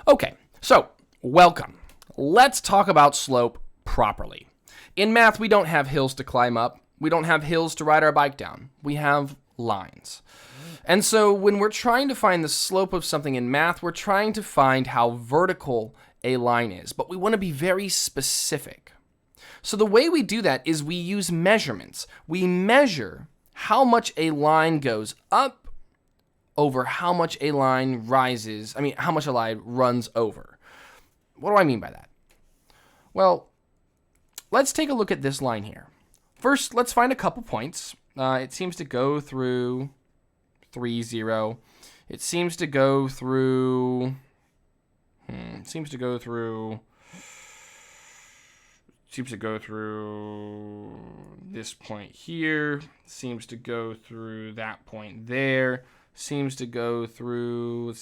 Okay, so welcome. Let's talk about slope properly. In math, we don't have hills to climb up. We don't have hills to ride our bike down. We have lines. And so when we're trying to find the slope of something in math, we're trying to find how vertical a line is, but we want to be very specific. So the way we do that is we use measurements. We measure how much a line goes up over how much a line how much a line runs over. What do I mean by that? Well, let's take a look at this line here. First, let's find a couple points. It seems to go through 3, 0. It seems to go through this point here, seems to go through that point there, seems to go through,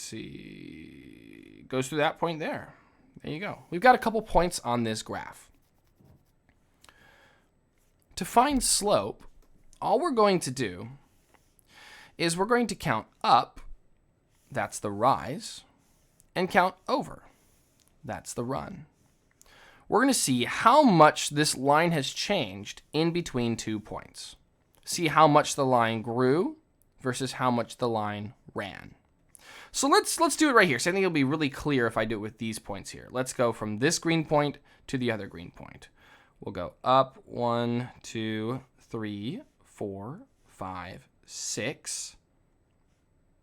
goes through that point there. There you go. We've got a couple points on this graph. To find slope, all we're going to do is we're going to count up, that's the rise, and count over, that's the run. We're going to see how much this line has changed in between 2 points. See how much the line grew versus how much the line ran. So let's do it right here. So I think it'll be really clear if I do it with these points here. Let's go from this green point to the other green point. We'll go up 1, 2, 3, 4, 5, 6.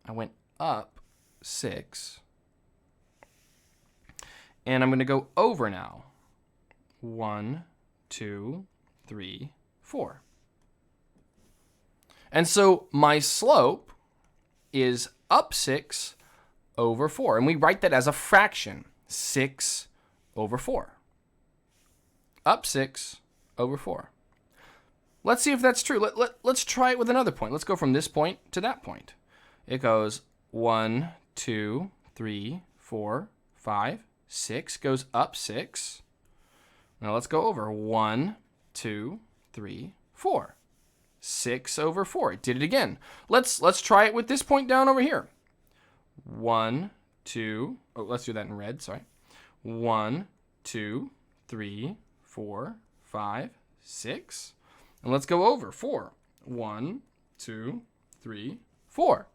I went up 6. And I'm going to go over now. 1, 2, 3, 4. And so my slope is up 6 over 4. And we write that as a fraction, 6 over 4. Up 6 over 4. Let's see if that's true. Let's try it with another point. Let's go from this point to that point. It goes 1, 2, 3, 4, 5, 6. Goes up 6. Now let's go over 1, 2, 3, 4. 6 over 4. It did it again. Let's try it with this point down over here. 1, 2. Oh, let's do that in red. Sorry. 1, 2, 3, 4, 5, 6. And let's go over 4. 1, 2, 3, 4.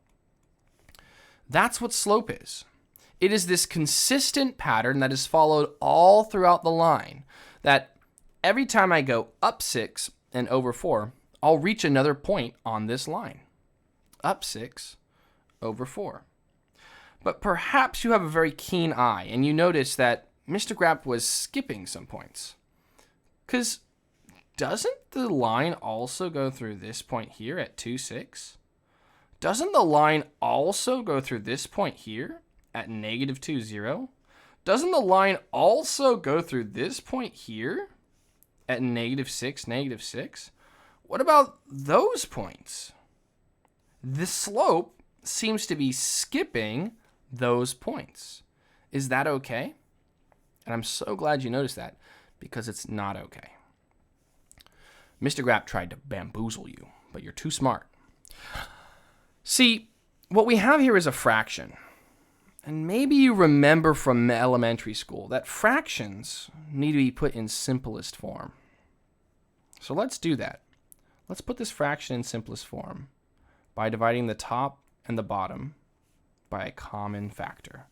That's what slope is. It is this consistent pattern that is followed all throughout the line, that every time I go up 6 and over 4, I'll reach another point on this line. Up 6, over 4. But perhaps you have a very keen eye and you notice that Mr. Grapp was skipping some points. Because doesn't the line also go through this point here at 2, 6? Doesn't the line also go through this point here at -2, 0? Doesn't the line also go through this point here at -6, -6? What about those points? The slope seems to be skipping those points. Is that okay? And I'm so glad you noticed that, because it's not okay. Mr. Grapp tried to bamboozle you, but you're too smart. See, what we have here is a fraction. And maybe you remember from elementary school that fractions need to be put in simplest form. So let's do that. Let's put this fraction in simplest form by dividing the top and the bottom by a common factor.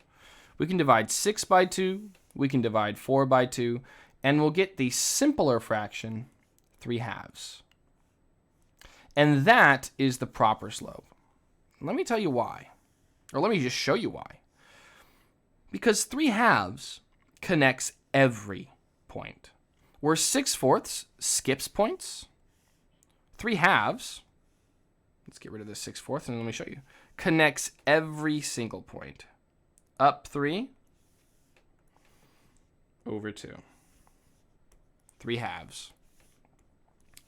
We can divide 6 by 2, we can divide 4 by 2, and we'll get the simpler fraction 3/2. And that is the proper slope. Let me tell you why. Or let me just show you why. Because 3/2 connects every point. Where 6/4 skips points, 3/2, let's get rid of the 6/4 and let me show you, connects every single point. Up 3, over 2. 3/2.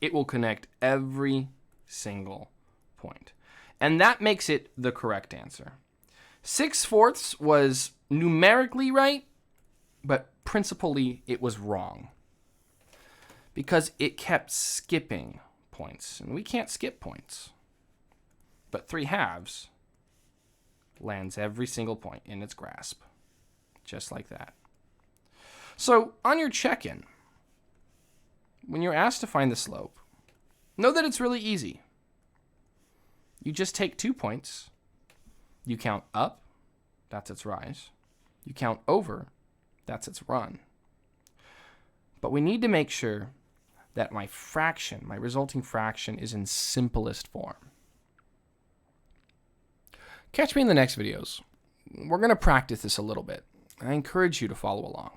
It will connect every single point. And that makes it the correct answer. 6/4 was numerically right, but principally it was wrong. Because it kept skipping points. And we can't skip points. But 3/2 lands every single point in its grasp. just like that. So on your check-in, when you're asked to find the slope, know that it's really easy. You just take 2 points, you count up, that's its rise, you count over, that's its run. But we need to make sure that my fraction, my resulting fraction, is in simplest form. Catch me in the next videos. We're going to practice this a little bit. I encourage you to follow along.